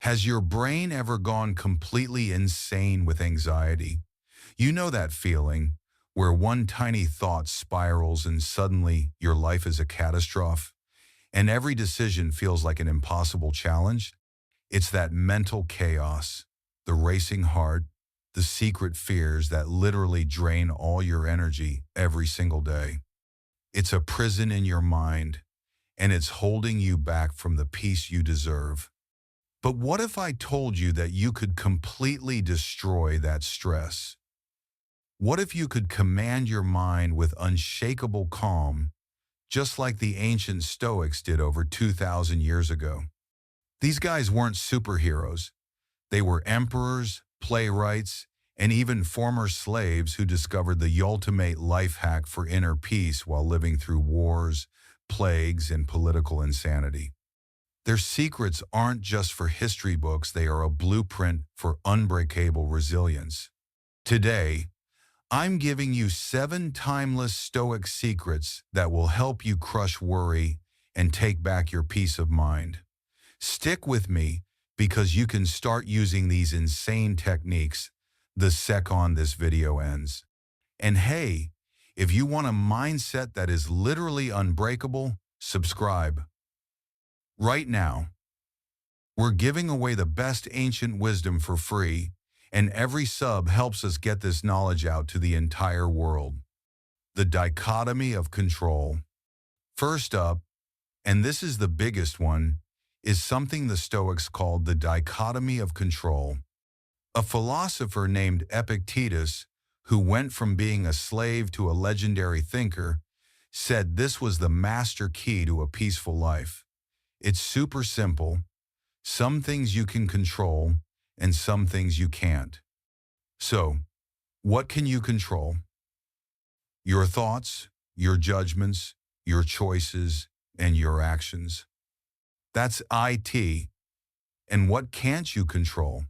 Has your brain ever gone completely insane with anxiety? You know that feeling where one tiny thought spirals and suddenly your life is a catastrophe and every decision feels like an impossible challenge? It's that mental chaos, the racing heart, the secret fears that literally drain all your energy every single day. It's a prison in your mind, and it's holding you back from the peace you deserve. But what if I told you that you could completely destroy that stress? What if you could command your mind with unshakable calm, just like the ancient Stoics did over 2,000 years ago? These guys weren't superheroes. They were emperors, playwrights, and even former slaves who discovered the ultimate life hack for inner peace while living through wars, plagues, and political insanity. Their secrets aren't just for history books, they are a blueprint for unbreakable resilience. Today, I'm giving you 7 timeless Stoic secrets that will help you crush worry and take back your peace of mind. Stick with me because you can start using these insane techniques the second this video ends. And hey, if you want a mindset that is literally unbreakable, subscribe. Right now, we're giving away the best ancient wisdom for free, and every sub helps us get this knowledge out to the entire world. The Dichotomy of Control. First up, and this is the biggest one, is something the Stoics called the Dichotomy of Control. A philosopher named Epictetus, who went from being a slave to a legendary thinker, said this was the master key to a peaceful life. It's super simple. Some things you can control, and some things you can't. So, what can you control? Your thoughts, your judgments, your choices, and your actions. That's IT. And what can't you control?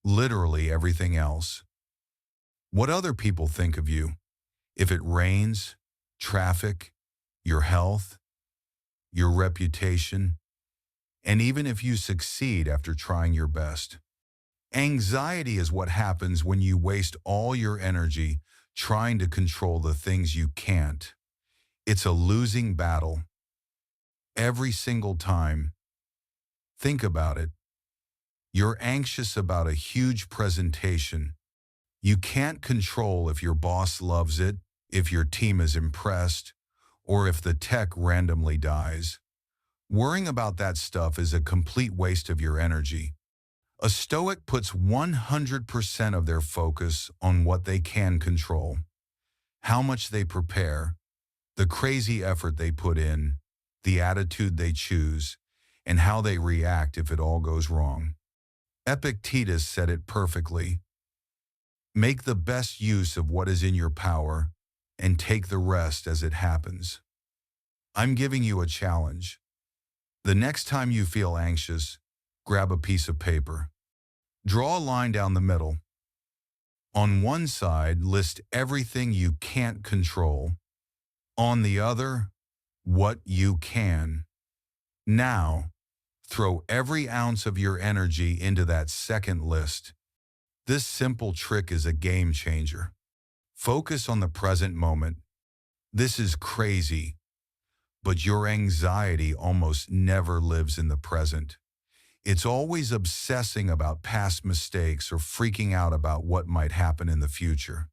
Literally everything else. What other people think of you. If it rains, traffic, your health, your reputation, and even if you succeed after trying your best. Anxiety is what happens when you waste all your energy trying to control the things you can't. It's a losing battle. Every single time. Think about it. You're anxious about a huge presentation. You can't control if your boss loves it, if your team is impressed, or if the tech randomly dies. Worrying about that stuff is a complete waste of your energy. A Stoic puts 100% of their focus on what they can control. How much they prepare, the crazy effort they put in, the attitude they choose, and how they react if it all goes wrong. Epictetus said it perfectly. Make the best use of what is in your power and take the rest as it happens. I'm giving you a challenge. The next time you feel anxious, grab a piece of paper. Draw a line down the middle. On one side, list everything you can't control. On the other, what you can. Now, throw every ounce of your energy into that second list. This simple trick is a game changer. Focus on the present moment. This is crazy, but your anxiety almost never lives in the present. It's always obsessing about past mistakes or freaking out about what might happen in the future.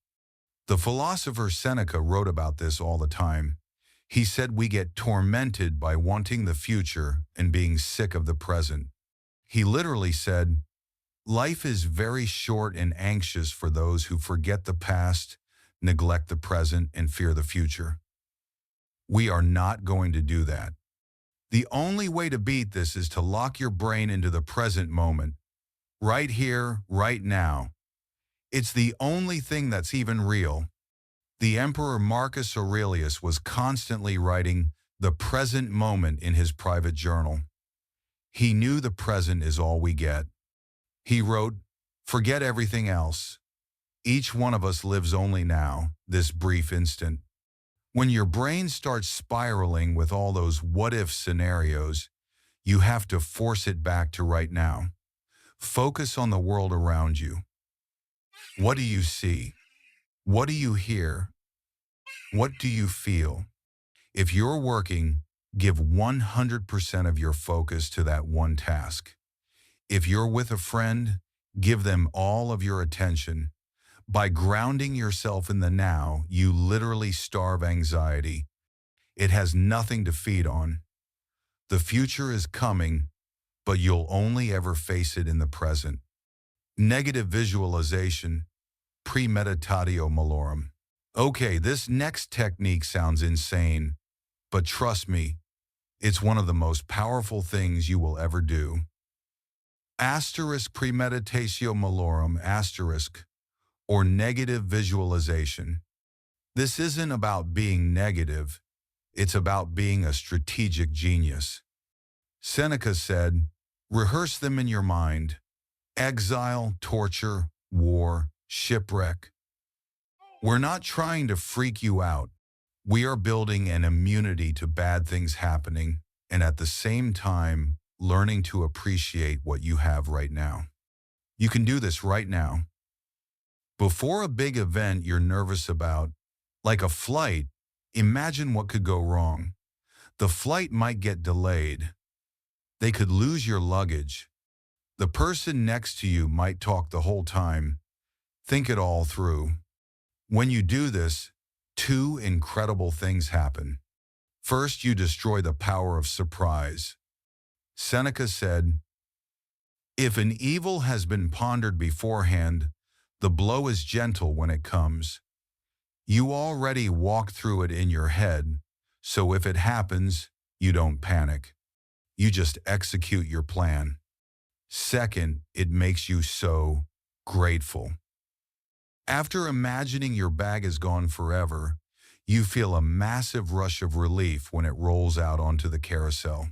The philosopher Seneca wrote about this all the time. He said we get tormented by wanting the future and being sick of the present. He literally said, life is very short and anxious for those who forget the past, neglect the present, and fear the future. We are not going to do that. The only way to beat this is to lock your brain into the present moment, right here, right now. It's the only thing that's even real. The Emperor Marcus Aurelius was constantly writing the present moment in his private journal. He knew the present is all we get. He wrote, forget everything else. Each one of us lives only now, this brief instant. When your brain starts spiraling with all those what-if scenarios, you have to force it back to right now. Focus on the world around you. What do you see? What do you hear? What do you feel? If you're working, give 100% of your focus to that one task. If you're with a friend, give them all of your attention. By grounding yourself in the now, you literally starve anxiety. It has nothing to feed on. The future is coming, but you'll only ever face it in the present. Negative visualization, premeditatio malorum. Okay, this next technique sounds insane, but trust me, it's one of the most powerful things you will ever do. Asterisk premeditatio malorum asterisk, or negative visualization. This isn't about being negative, it's about being a strategic genius. Seneca said, rehearse them in your mind. Exile, torture, war, shipwreck. We're not trying to freak you out. We are building an immunity to bad things happening, and at the same time, learning to appreciate what you have right now. You can do this right now. Before a big event you're nervous about, like a flight, imagine what could go wrong. The flight might get delayed. They could lose your luggage. The person next to you might talk the whole time. Think it all through. When you do this, two incredible things happen. First, you destroy the power of surprise. Seneca said, if an evil has been pondered beforehand, the blow is gentle when it comes. You already walk through it in your head, so if it happens, you don't panic. You just execute your plan. Second, it makes you so grateful. After imagining your bag is gone forever, you feel a massive rush of relief when it rolls out onto the carousel.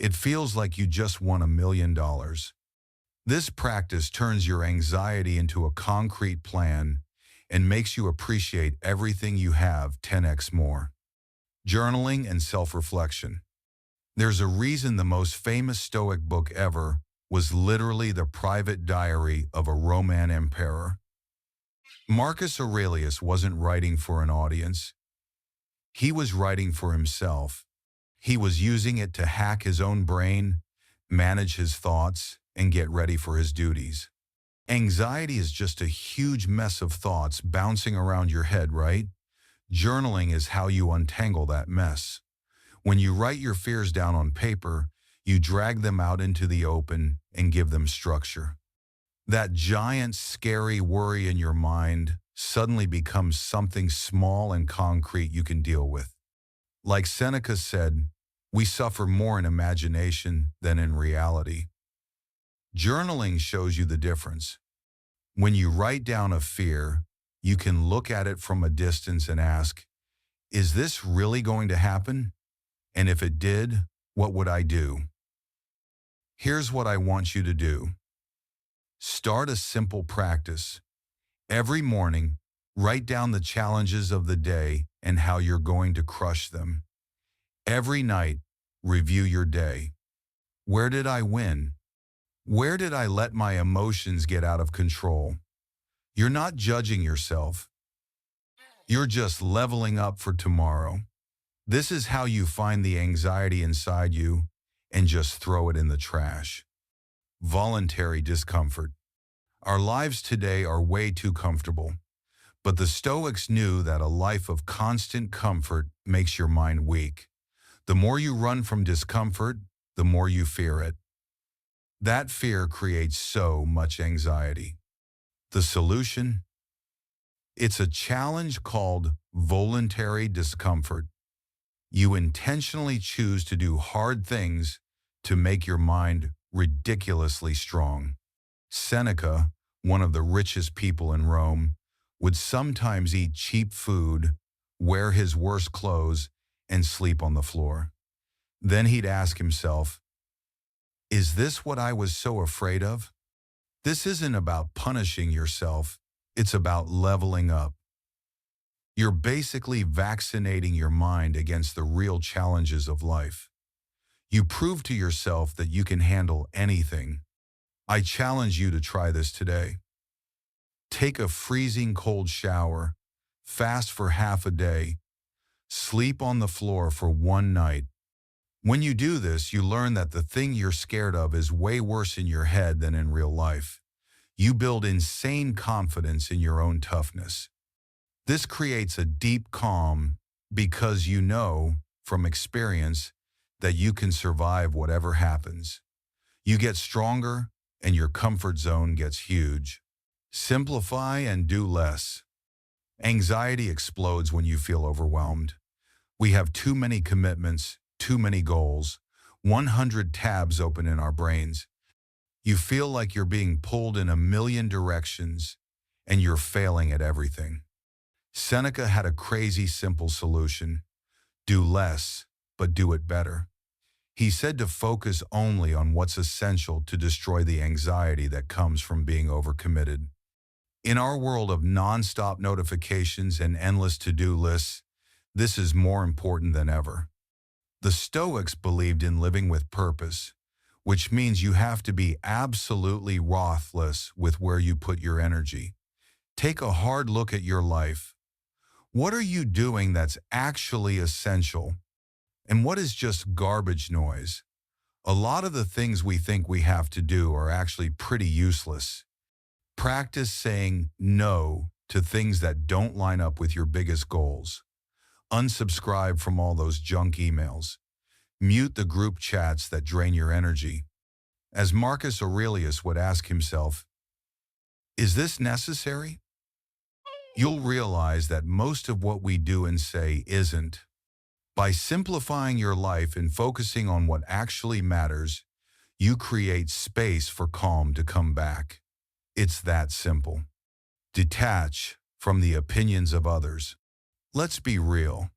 It feels like you just won $1 million. This practice turns your anxiety into a concrete plan and makes you appreciate everything you have 10x more. Journaling and self-reflection. There's a reason the most famous Stoic book ever was literally the private diary of a Roman emperor. Marcus Aurelius wasn't writing for an audience. He was writing for himself. He was using it to hack his own brain, manage his thoughts, and get ready for his duties. Anxiety is just a huge mess of thoughts bouncing around your head, right? Journaling is how you untangle that mess. When you write your fears down on paper, you drag them out into the open and give them structure. That giant, scary worry in your mind suddenly becomes something small and concrete you can deal with. Like Seneca said, we suffer more in imagination than in reality. Journaling shows you the difference. When you write down a fear, you can look at it from a distance and ask, is this really going to happen? And if it did, what would I do? Here's what I want you to do. Start a simple practice. Every morning, write down the challenges of the day and how you're going to crush them. Every night, review your day. Where did I win? Where did I let my emotions get out of control? You're not judging yourself. You're just leveling up for tomorrow. This is how you find the anxiety inside you and just throw it in the trash. Voluntary discomfort. Our lives today are way too comfortable, but the Stoics knew that a life of constant comfort makes your mind weak. The more you run from discomfort, the more you fear it. That fear creates so much anxiety. The solution? It's a challenge called voluntary discomfort. You intentionally choose to do hard things to make your mind ridiculously strong. Seneca, one of the richest people in Rome, would sometimes eat cheap food, wear his worst clothes, and sleep on the floor. Then he'd ask himself, is this what I was so afraid of? This isn't about punishing yourself, it's about leveling up. You're basically vaccinating your mind against the real challenges of life. You prove to yourself that you can handle anything. I challenge you to try this today. Take a freezing cold shower, fast for half a day, sleep on the floor for one night. When you do this, you learn that the thing you're scared of is way worse in your head than in real life. You build insane confidence in your own toughness. This creates a deep calm because you know, from experience, that you can survive whatever happens. You get stronger and your comfort zone gets huge. Simplify and do less. Anxiety explodes when you feel overwhelmed. We have too many commitments, too many goals, 100 tabs open in our brains. You feel like you're being pulled in a million directions and you're failing at everything. Seneca had a crazy simple solution. Do less, but do it better. He said to focus only on what's essential to destroy the anxiety that comes from being overcommitted. In our world of non-stop notifications and endless to-do lists, this is more important than ever. The Stoics believed in living with purpose, which means you have to be absolutely ruthless with where you put your energy. Take a hard look at your life. What are you doing that's actually essential? And what is just garbage noise? A lot of the things we think we have to do are actually pretty useless. Practice saying no to things that don't line up with your biggest goals. Unsubscribe from all those junk emails. Mute the group chats that drain your energy. As Marcus Aurelius would ask himself, is this necessary? You'll realize that most of what we do and say isn't. By simplifying your life and focusing on what actually matters, you create space for calm to come back. It's that simple. Detach from the opinions of others. Let's be real.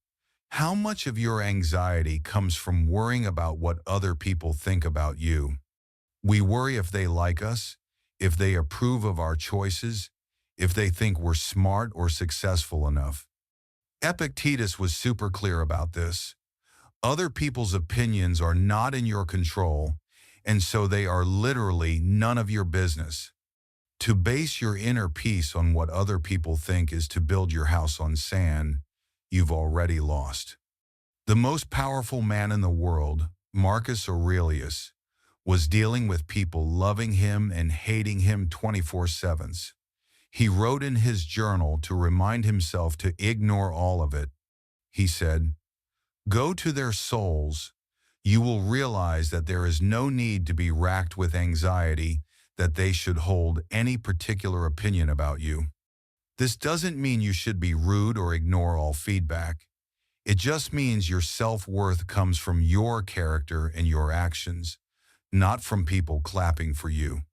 How much of your anxiety comes from worrying about what other people think about you? We worry if they like us, if they approve of our choices, if they think we're smart or successful enough. Epictetus was super clear about this. Other people's opinions are not in your control, and so they are literally none of your business. To base your inner peace on what other people think is to build your house on sand. You've already lost. The most powerful man in the world, Marcus Aurelius, was dealing with people loving him and hating him 24/7. He wrote in his journal to remind himself to ignore all of it. He said, "Go to their souls. You will realize that there is no need to be racked with anxiety that they should hold any particular opinion about you." This doesn't mean you should be rude or ignore all feedback. It just means your self-worth comes from your character and your actions, not from people clapping for you.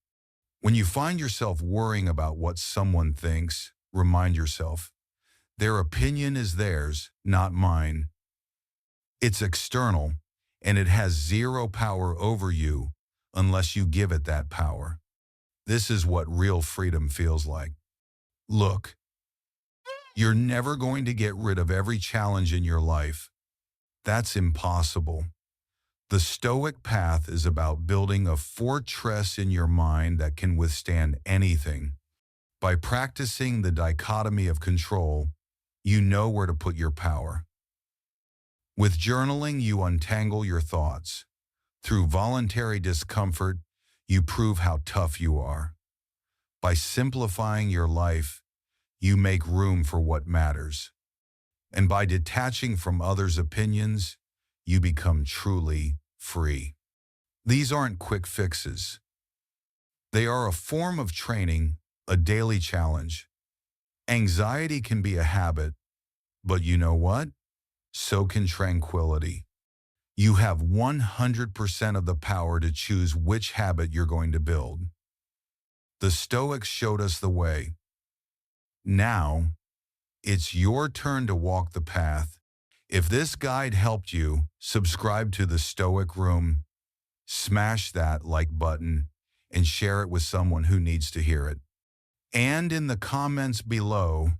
When you find yourself worrying about what someone thinks, remind yourself, their opinion is theirs, not mine. It's external, and it has zero power over you unless you give it that power. This is what real freedom feels like. Look, you're never going to get rid of every challenge in your life. That's impossible. The Stoic path is about building a fortress in your mind that can withstand anything. By practicing the dichotomy of control, you know where to put your power. With journaling, you untangle your thoughts. Through voluntary discomfort, you prove how tough you are. By simplifying your life, you make room for what matters. And by detaching from others' opinions, you become truly free. These aren't quick fixes. They are a form of training, a daily challenge. Anxiety can be a habit, but you know what? So can tranquility. You have 100% of the power to choose which habit you're going to build. The Stoics showed us the way. Now, it's your turn to walk the path. If this guide helped you, subscribe to the Stoic Room, smash that like button, and share it with someone who needs to hear it. And in the comments below,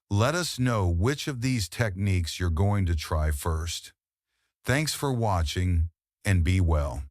let us know which of these techniques you're going to try first. Thanks for watching, and be well.